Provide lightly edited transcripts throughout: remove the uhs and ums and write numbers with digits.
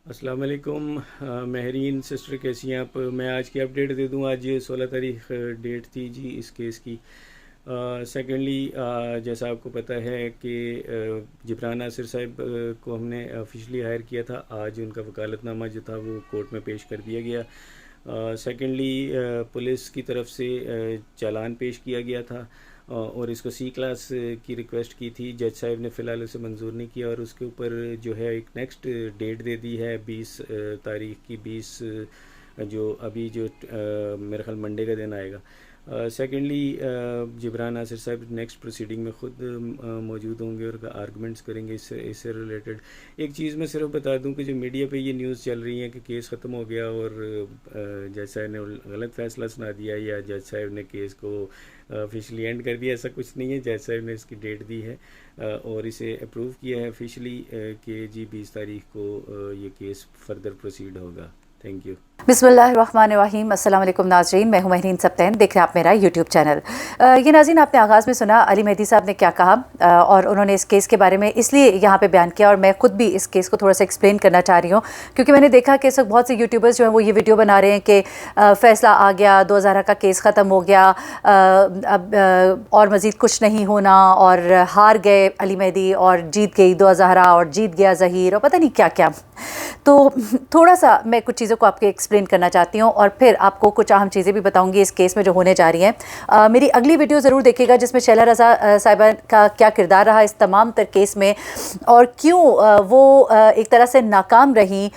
السلام علیکم مہرین سسٹر، کیسی ہیں آپ؟ میں آج کی اپڈیٹ دے دوں. آج 16 تاریخ ڈیٹ تھی جی اس کیس کی. سیکنڈلی جیسا آپ کو پتہ ہے کہ جبران ناصر صاحب کو ہم نے آفیشلی ہائر کیا تھا. آج ان کا وکالت نامہ جو تھا وہ کورٹ میں پیش کر دیا گیا. سیکنڈلی پولیس کی طرف سے چالان پیش کیا گیا تھا اور اس کو سی کلاس کی ریکویسٹ کی تھی. جج صاحب نے فی الحال اسے منظور نہیں کیا اور اس کے اوپر جو ہے ایک نیکسٹ ڈیٹ دے دی ہے 20 تاریخ کی. 20 جو ابھی جو میرے خیال منڈے کا دن آئے گا. سیکنڈلی جبران ناصر صاحب نیکسٹ پروسیڈنگ میں خود موجود ہوں گے اور آرگومنٹس کریں گے اس سے ریلیٹڈ. ایک چیز میں صرف بتا دوں کہ جو میڈیا پہ یہ نیوز چل رہی ہے کہ کیس ختم ہو گیا اور جج صاحب نے غلط فیصلہ سنا دیا یا جج صاحب نے کیس کو آفیشلی اینڈ کر دیا، ایسا کچھ نہیں ہے. جج صاحب نے اس کی ڈیٹ دی ہے اور اسے اپروو کیا ہے آفیشلی کہ جی 20 تاریخ کو یہ کیس فردر پروسیڈ ہوگا. Thank you. بسم اللہ الرحمن الرحیم. السلام علیکم ناظرین، میں ہوں مہرین سبتین، دیکھ رہے ہیں آپ میرا یوٹیوب چینل. یہ ناظرین آپ نے آغاز میں سنا علی مہدی صاحب نے کیا کہا اور انہوں نے اس کیس کے بارے میں اس لیے یہاں پہ بیان کیا اور میں خود بھی اس کیس کو تھوڑا سا ایکسپلین کرنا چاہ رہی ہوں کیونکہ میں نے دیکھا کہ اس وقت بہت سے یوٹیوبرز جو ہیں وہ یہ ویڈیو بنا رہے ہیں کہ فیصلہ آ گیا، 2000 کا کیس ختم ہو گیا، اب اور مزید کچھ نہیں ہونا اور ہار گئے علی مہدی اور جیت گئی 2000 اور جیت گیا ظہیر اور پتہ نہیں کیا کیا. تو تھوڑا سا میں کچھ چیزوں کو آپ کے ایکسپلین کرنا چاہتی ہوں اور پھر آپ کو کچھ اہم چیزیں بھی بتاؤں گی اس کیس میں جو ہونے جا رہی ہیں. میری اگلی ویڈیو ضرور دیکھیے گا جس میں شیلا رضا صاحبہ کا کیا کردار رہا اس تمام تر کیس میں اور کیوں وہ ایک طرح سے ناکام رہیں.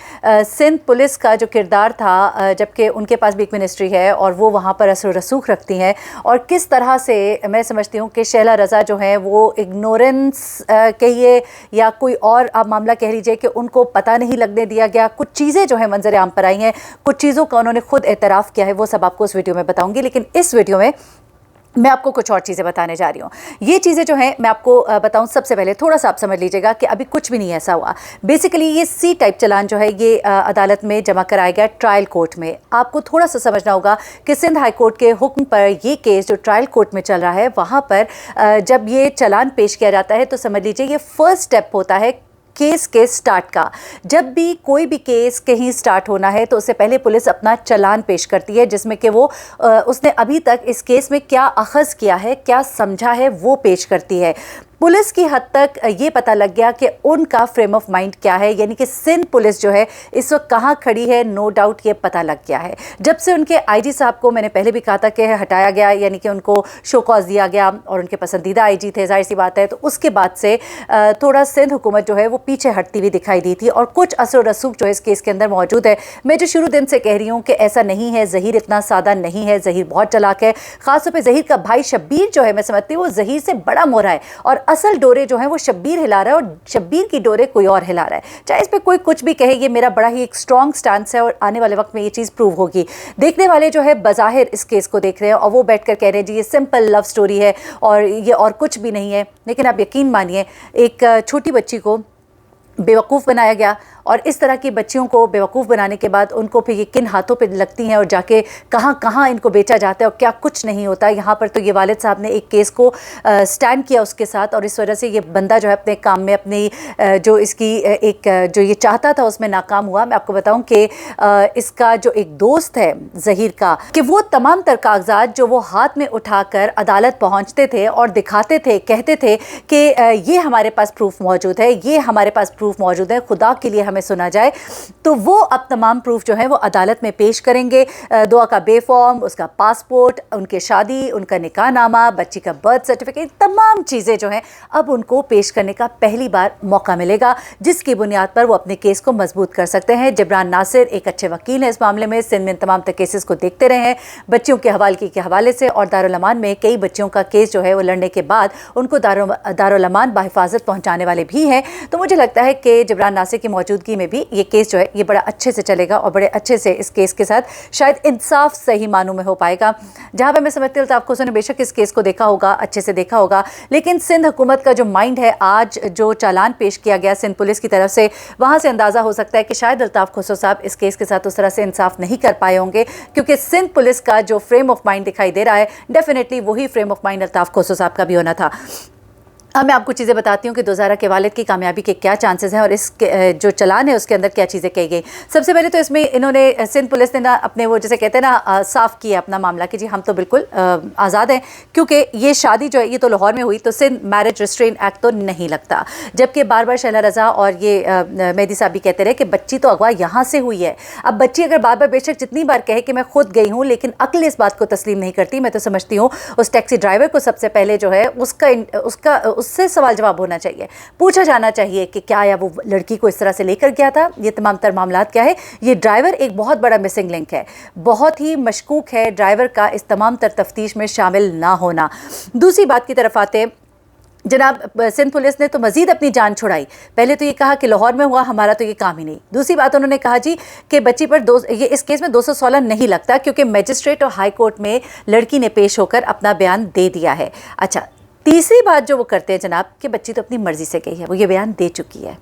سندھ پولیس کا جو کردار تھا جبکہ ان کے پاس بھی ایک منسٹری ہے اور وہ وہاں پر اثر و رسوخ رکھتی ہیں اور کس طرح سے میں سمجھتی ہوں کہ شیلا رضا جو ہیں وہ اگنورنس کہیے یا کوئی اور آپ معاملہ کہہ لیجیے کہ ان کو پتہ نہیں لگنے دیا گیا. کچھ چیزیں جو ہیں منظر عام پر آئی ہیں، کچھ چیزوں کا انہوں نے خود اعتراف کیا ہے، وہ سب آپ کو اس ویڈیو میں بتاؤں گی. لیکن اس ویڈیو میں آپ کو کچھ اور چیزیں بتانے جا رہی ہوں. یہ چیزیں جو ہیں میں آپ کو بتاؤں سب سے پہلے تھوڑا سا آپ سمجھ لیجیے گا کہ ابھی کچھ بھی نہیں ایسا ہوا. بیسیکلی یہ سی ٹائپ چلان جو ہے یہ عدالت میں جمع کرایا گیا ٹرائل کورٹ میں. آپ کو تھوڑا سا سمجھنا ہوگا کہ سندھ ہائی کورٹ کے حکم پر یہ کیس جو ٹرائل کورٹ میں چل رہا ہے وہاں پر جب یہ چلان پیش کیا جاتا ہے تو سمجھ لیجیے یہ فرسٹ سٹیپ ہوتا ہے کیس کے سٹارٹ کا. جب بھی کوئی بھی کیس کہیں سٹارٹ ہونا ہے تو اس سے پہلے پولیس اپنا چلان پیش کرتی ہے جس میں کہ وہ اس نے ابھی تک اس کیس میں کیا اخذ کیا ہے، کیا سمجھا ہے، وہ پیش کرتی ہے. پولیس کی حد تک یہ پتہ لگ گیا کہ ان کا فریم آف مائنڈ کیا ہے، یعنی کہ سندھ پولیس جو ہے اس وقت کہاں کھڑی ہے. نو ڈاؤٹ یہ پتہ لگ گیا ہے جب سے ان کے آئی جی صاحب کو میں نے پہلے بھی کہا تھا کہ ہٹایا گیا، یعنی کہ ان کو شو کاز دیا گیا اور ان کے پسندیدہ آئی جی تھے، ظاہر سی بات ہے. تو اس کے بعد سے تھوڑا سندھ حکومت جو ہے وہ پیچھے ہٹتی ہوئی دکھائی دی تھی اور کچھ اثر و رسوخ جو ہے اس کیس کے اندر موجود ہے. میں جو شروع دن سے کہہ رہی ہوں کہ ایسا نہیں ہے، ظہیر اتنا سادہ نہیں ہے، ظہیر بہت چلاک ہے. خاص طور پہ ظہیر کا بھائی شبیر جو ہے میں سمجھتی ہوں وہ ظہیر سے بڑا مورا ہے اور اصل ڈورے جو ہیں وہ شبیر ہلا رہا ہے اور شبیر کی ڈورے کوئی اور ہلا رہا ہے. چاہے اس پہ کوئی کچھ بھی کہے، یہ میرا بڑا ہی ایک اسٹرانگ سٹانس ہے اور آنے والے وقت میں یہ چیز پروو ہوگی. دیکھنے والے جو ہے بظاہر اس کیس کو دیکھ رہے ہیں اور وہ بیٹھ کر کہہ رہے ہیں جی یہ سمپل لو سٹوری ہے اور یہ اور کچھ بھی نہیں ہے. لیکن آپ یقین مانیے ایک چھوٹی بچی کو بیوقوف بنایا گیا اور اس طرح کی بچیوں کو بیوقوف بنانے کے بعد ان کو پھر یہ کن ہاتھوں پہ لگتی ہیں اور جا کے کہاں کہاں ان کو بیچا جاتا ہے اور کیا کچھ نہیں ہوتا. یہاں پر تو یہ والد صاحب نے ایک کیس کو سٹینڈ کیا اس کے ساتھ اور اس وجہ سے یہ بندہ جو ہے اپنے کام میں اپنی جو اس کی ایک جو یہ چاہتا تھا اس میں ناکام ہوا. میں آپ کو بتاؤں کہ اس کا جو ایک دوست ہے ظہیر کا کہ وہ تمام تر کاغذات جو وہ ہاتھ میں اٹھا کر عدالت پہنچتے تھے اور دکھاتے تھے، کہتے تھے کہ یہ ہمارے پاس پروف موجود ہے، یہ ہمارے پاس پروف موجود ہے، خدا کے لیے ہمیں سنا جائے. تو وہ اب تمام پروف جو ہیں وہ عدالت میں پیش کریں گے. دعا کا بے فارم، اس کا پاسپورٹ، ان کے شادی، ان کا نکاح نامہ، بچی کا برتھ سرٹیفکیٹ، تمام چیزیں جو ہیں اب ان کو پیش کرنے کا پہلی بار موقع ملے گا جس کی بنیاد پر وہ اپنے کیس کو مضبوط کر سکتے ہیں. جبران ناصر ایک اچھے وکیل ہیں اس معاملے میں، سندھ میں تمام تر کیسز کو دیکھتے رہے ہیں بچیوں کے حوالے کے حوالے سے اور دارالامان میں کئی بچیوں کا کیس جو ہے وہ لڑنے کے بعد ان کو دارالامان بحفاظت پہنچانے والے بھی ہیں. تو مجھے لگتا ہے کہ جبران ناصر کی موجودگی میں بھی یہ کیس جو ہے یہ بڑا اچھے سے چلے گا اور بڑے اچھے سے اس کیس کے ساتھ شاید انصاف صحیح معنوں میں ہو پائے گا. جہاں پہ میں سمجھتی ہوں الطاف کھوسو نے بے شک اس کیس کو دیکھا ہوگا، اچھے سے دیکھا ہوگا، لیکن سندھ حکومت کا جو مائنڈ ہے آج جو چالان پیش کیا گیا سندھ پولیس کی طرف سے وہاں سے اندازہ ہو سکتا ہے کہ شاید الطاف کھوسو صاحب اس کیس کے ساتھ اس طرح سے انصاف نہیں کر پائے ہوں گے کیونکہ سندھ پولیس کا جو فریم آف مائنڈ دکھائی دے رہا ہے ڈیفینیٹلی وہی frame of mind Altaf Khoso صاحب کا بھی ہونا تھا. اب میں آپ کو چیزیں بتاتی ہوں کہ دوزارہ کے والد کی کامیابی کے کیا چانسز ہیں اور اس جو چلان ہے اس کے اندر کیا چیزیں کہی گئی. سب سے پہلے تو اس میں انہوں نے سندھ پولیس نے نا اپنے وہ جیسے کہتے ہیں نا صاف کیا اپنا معاملہ کہ جی ہم تو بالکل آزاد ہیں کیونکہ یہ شادی جو ہے یہ تو لاہور میں ہوئی تو سندھ میرج ریسٹرین ایکٹ تو نہیں لگتا. جبکہ بار بار شہلا رضا اور یہ مہدی صاحب بھی کہتے رہے کہ بچی تو اغوا یہاں سے ہوئی ہے. اب بچی اگر بار بار بے شک جتنی بار کہے کہ میں خود گئی ہوں لیکن عقل اس بات کو تسلیم نہیں کرتی. میں تو سمجھتی ہوں اس ٹیکسی ڈرائیور کو سب سے پہلے جو ہے اس سے سوال جواب ہونا چاہیے, پوچھا جانا چاہیے کہ کیا یا وہ لڑکی کو اس طرح سے لے کر گیا تھا. یہ تمام تر معاملات کیا ہے, یہ ڈرائیور ایک بہت بڑا مسنگ لنک ہے, بہت ہی مشکوک ہے ڈرائیور کا اس تمام تر تفتیش میں شامل نہ ہونا. دوسری بات کی طرف آتے جناب, سندھ پولیس نے تو مزید اپنی جان چھڑائی. پہلے تو یہ کہا کہ لاہور میں ہوا, ہمارا تو یہ کام ہی نہیں. دوسری بات انہوں نے کہا جی کہ بچی پر یہ اس کیس میں 216 نہیں لگتا کیونکہ میجسٹریٹ اور ہائی کورٹ میں لڑکی نے پیش ہو کر اپنا بیان دے دیا ہے. اچھا, تیسری بات جو وہ کرتے ہیں جناب کہ بچی تو اپنی مرضی سے گئی ہے, وہ یہ بیان دے چکی ہے.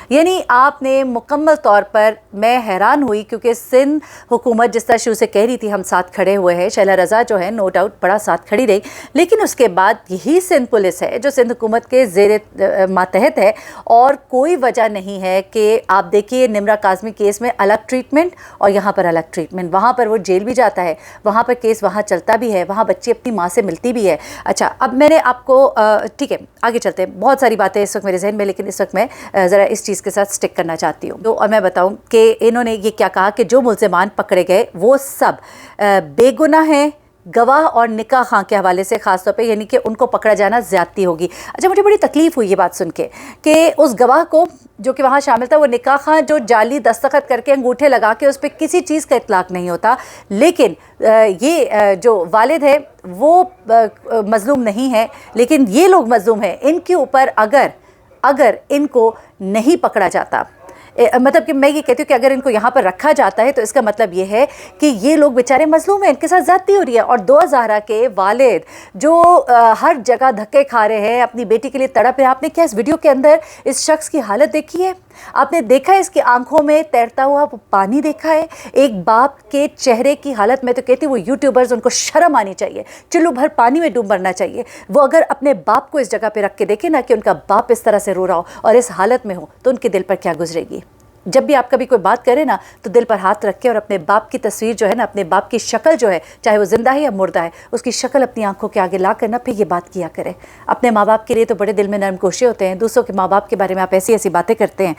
یعنی آپ نے مکمل طور پر, میں حیران ہوئی کیونکہ سندھ حکومت جس طرح شروع سے کہہ رہی تھی ہم ساتھ کھڑے ہوئے ہیں, شہلا رضا جو ہے نو ڈاؤٹ بڑا ساتھ کھڑی رہی, لیکن اس کے بعد یہی سندھ پولیس ہے جو سندھ حکومت کے زیر ماتحت ہے. اور کوئی وجہ نہیں ہے کہ آپ دیکھیے نمرا کاظمی کیس میں الگ ٹریٹمنٹ اور یہاں پر الگ ٹریٹمنٹ. وہاں پر وہ جیل بھی جاتا ہے, وہاں پر کیس وہاں چلتا بھی ہے, وہاں بچی اپنی ماں سے ملتی بھی ہے. اچھا, اب میں نے آپ کو ٹھیک ہے آگے چلتے ہیں, بہت ساری باتیں اس وقت میرے ذہن میں, لیکن اس وقت میں ذرا اس چیز کے ساتھ سٹک کرنا چاہتی ہوں. اور میں بتاؤں کہ انہوں نے یہ کیا کہا کہ جو ملزمان پکڑے گئے وہ سب بے گناہ ہیں, گواہ اور نکاح خواں کے حوالے سے خاص طور پہ, یعنی کہ ان کو پکڑا جانا زیادتی ہوگی. اچھا, مجھے بڑی تکلیف ہوئی یہ بات سن کے کہ اس گواہ کو جو کہ وہاں شامل تھا وہ نکاح خواں جو جعلی دستخط کر کے انگوٹھے لگا کے اس پہ کسی چیز کا اطلاق نہیں ہوتا, لیکن یہ جو والد ہے وہ مظلوم نہیں ہے, لیکن یہ لوگ مظلوم ہیں. ان کے اوپر اگر ان کو نہیں پکڑا جاتا, مطلب کہ میں یہ کہتی ہوں کہ اگر ان کو یہاں پر رکھا جاتا ہے تو اس کا مطلب یہ ہے کہ یہ لوگ بیچارے مظلوم ہیں, ان کے ساتھ زیادتی ہو رہی ہے. اور دو زہرا کے والد جو ہر جگہ دھکے کھا رہے ہیں, اپنی بیٹی کے لیے تڑپ رہے ہیں. آپ نے کیا اس ویڈیو کے اندر اس شخص کی حالت دیکھی ہے؟ آپ نے دیکھا ہے اس کی آنکھوں میں تیرتا ہوا پانی دیکھا ہے؟ ایک باپ کے چہرے کی حالت, میں تو کہتی ہوں وہ یوٹیوبرز ان کو شرم آنی چاہیے, چلو بھر پانی میں ڈوب مرنا چاہیے. وہ اگر اپنے باپ کو اس جگہ پہ رکھ کے دیکھیں نا کہ ان کا باپ اس طرح سے رو رہا ہو اور اس حالت میں ہو, تو ان کے دل پر کیا گزرے گی. جب بھی آپ کبھی کوئی بات کرے نا تو دل پر ہاتھ رکھ کے اور اپنے باپ کی تصویر جو ہے نا, اپنے باپ کی شکل جو ہے, چاہے وہ زندہ ہے یا مردہ ہے, اس کی شکل اپنی آنکھوں کے آگے لا کر نا پھر یہ بات کیا کرے. اپنے ماں باپ کے لیے تو بڑے دل میں نرم کوشے ہوتے ہیں, دوسروں کے ماں باپ کے بارے میں آپ ایسی ایسی باتیں کرتے ہیں.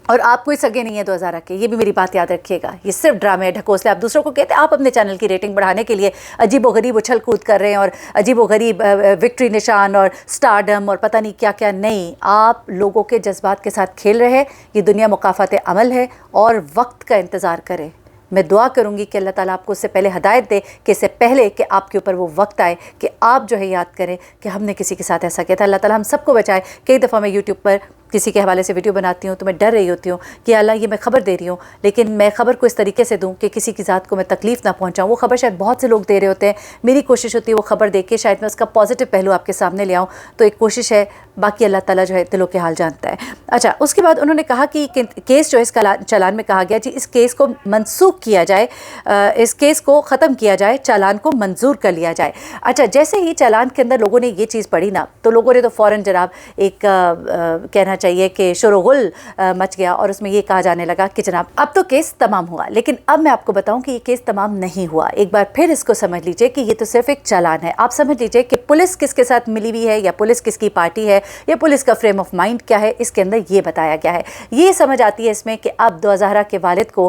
اور آپ کوئی سگے نہیں ہیں 2000 کے, یہ بھی میری بات یاد رکھیے گا. یہ صرف ڈرامے ہے, ڈھکوسلے. آپ دوسروں کو کہتے ہیں آپ اپنے چینل کی ریٹنگ بڑھانے کے لیے عجیب و غریب اچھل کود کر رہے ہیں اور عجیب و غریب وکٹری نشان اور سٹارڈم اور پتہ نہیں کیا کیا. نہیں, آپ لوگوں کے جذبات کے ساتھ کھیل رہے ہیں. یہ دنیا مکافات عمل ہے اور وقت کا انتظار کرے. میں دعا کروں گی کہ اللہ تعالیٰ آپ کو اس سے پہلے ہدایت دے کہ اس سے پہلے کہ آپ کے اوپر وہ وقت آئے کہ آپ جو ہے یاد کریں کہ ہم نے کسی کے ساتھ ایسا کیا تھا. اللہ تعالیٰ ہم سب کو بچائے. کئی دفعہ میں یوٹیوب پر کسی کے حوالے سے ویڈیو بناتی ہوں تو میں ڈر رہی ہوتی ہوں کہ اللہ یہ میں خبر دے رہی ہوں, لیکن میں خبر کو اس طریقے سے دوں کہ کسی کی ذات کو میں تکلیف نہ پہنچاؤں. وہ خبر شاید بہت سے لوگ دے رہے ہوتے ہیں, میری کوشش ہوتی ہے وہ خبر دے کے شاید میں اس کا پازیٹیو پہلو آپ کے سامنے لے آؤں, تو ایک کوشش ہے. باقی اللہ تعالیٰ جو ہے دلوں کے حال جانتا ہے. اچھا, اس کے بعد انہوں نے کہا کہ کیس جو اس کا چالان میں کہا گیا جی اس کیس کو منسوخ کیا جائے, اس کیس کو ختم کیا جائے, چالان کو منظور کر لیا جائے. اچھا, جیسے ہی چالان کے اندر لوگوں نے یہ چیز پڑھی نا تو لوگوں نے تو فوراً جناب ایک کہنا چاہیے کہ شور و غل مچ گیا اور اس میں یہ کہا جانے لگا کہ جناب اب تو کیس تمام ہوا. لیکن اب میں آپ کو بتاؤں کہ یہ کیس تمام نہیں ہوا. ایک بار پھر اس کو سمجھ لیجئے کہ یہ تو صرف ایک چالان ہے. آپ سمجھ لیجئے کہ پولیس کس کے ساتھ ملی ہوئی ہے, یا پولیس کس کی پارٹی ہے, یا پولیس کا فریم آف مائنڈ کیا ہے, اس کے اندر یہ بتایا گیا ہے. یہ سمجھ آتی ہے اس میں کہ اب زہرا کے والد کو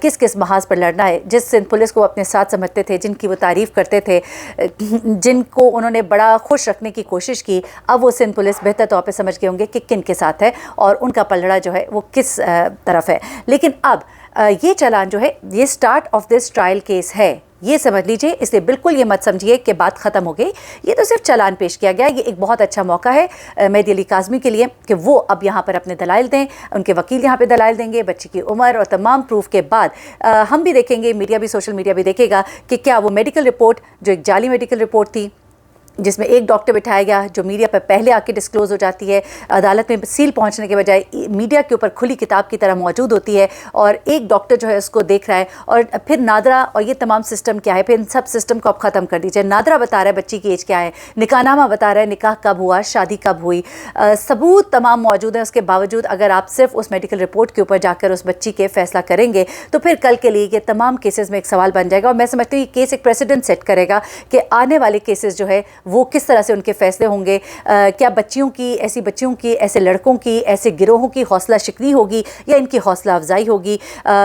کس کس محاذ پر لڑنا ہے. جس سندھ پولیس کو اپنے ساتھ سمجھتے تھے, جن کی وہ تعریف کرتے تھے, جن کو انہوں نے بڑا خوش رکھنے کی کوشش کی, اب وہ سندھ پولیس بہتر طور پہ سمجھ گئے ہوں گے کہ کن کے ساتھ ہے اور ان کا پلڑا جو ہے وہ کس طرف ہے. لیکن اب یہ چالان جو ہے یہ start of this trial case ہے, یہ سمجھ لیجئے. اس لیے بالکل یہ مت سمجھیے کہ بات ختم ہو گئی, یہ تو صرف چالان پیش کیا گیا. یہ ایک بہت اچھا موقع ہے مہدی علی کاظمی کے لیے کہ وہ اب یہاں پر اپنے دلائل دیں, ان کے وکیل یہاں پہ دلائل دیں گے, بچی کی عمر اور تمام پروف کے بعد ہم بھی دیکھیں گے, میڈیا بھی, سوشل میڈیا بھی دیکھے گا کہ کیا وہ میڈیکل رپورٹ جو ایک جعلی میڈیکل رپورٹ تھی, جس میں ایک ڈاکٹر بٹھایا گیا جو میڈیا پر پہلے آ کے ڈسکلوز ہو جاتی ہے، عدالت میں سیل پہنچنے کے بجائے میڈیا کے اوپر کھلی کتاب کی طرح موجود ہوتی ہے، اور ایک ڈاکٹر جو ہے اس کو دیکھ رہا ہے. اور پھر نادرا اور یہ تمام سسٹم کیا ہے، پھر ان سب سسٹم کو اب ختم کر دیجیے. نادرا بتا رہا ہے بچی کی ایج کیا ہے، نکاح نامہ بتا رہا ہے نکاح کب ہوا، شادی کب ہوئی، ثبوت تمام موجود ہیں. اس کے باوجود اگر آپ صرف اس میڈیکل رپورٹ کے اوپر جا کر اس بچی کے فیصلہ کریں گے تو پھر کل کے لیے یہ تمام کیسز میں ایک سوال بن جائے گا. اور میں سمجھتی ہوں یہ کیس ایک پریسیڈنٹ سیٹ کرے گا کہ آنے والے کیسز جو ہے وہ کس طرح سے ان کے فیصلے ہوں گے. کیا بچیوں کی ایسے لڑکوں کی ایسے گروہوں کی حوصلہ شکنی ہوگی یا ان کی حوصلہ افزائی ہوگی.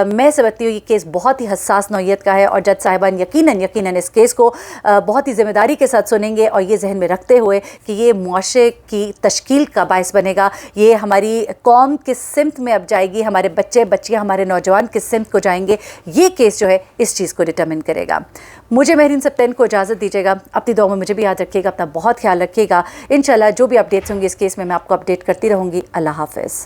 میں سمجھتی ہوں یہ کیس بہت ہی حساس نوعیت کا ہے اور جج صاحبان یقیناً اس کیس کو بہت ہی ذمہ داری کے ساتھ سنیں گے، اور یہ ذہن میں رکھتے ہوئے کہ یہ معاشرے کی تشکیل کا باعث بنے گا، یہ ہماری قوم کس سمت میں اب جائے گی، ہمارے بچیاں ہمارے نوجوان کس سمت کو جائیں گے، یہ کیس جو ہے اس چیز کو ڈٹرمن کرے گا. مجھے مہرین سبتین کو اجازت دیجیے گا. اپنی دعاؤں میں مجھے بھی یاد رکھیے گا، اپنا بہت خیال رکھیے گا. انشاءاللہ جو بھی اپڈیٹس ہوں گی اس کیس میں آپ کو اپڈیٹ کرتی رہوں گی. اللہ حافظ.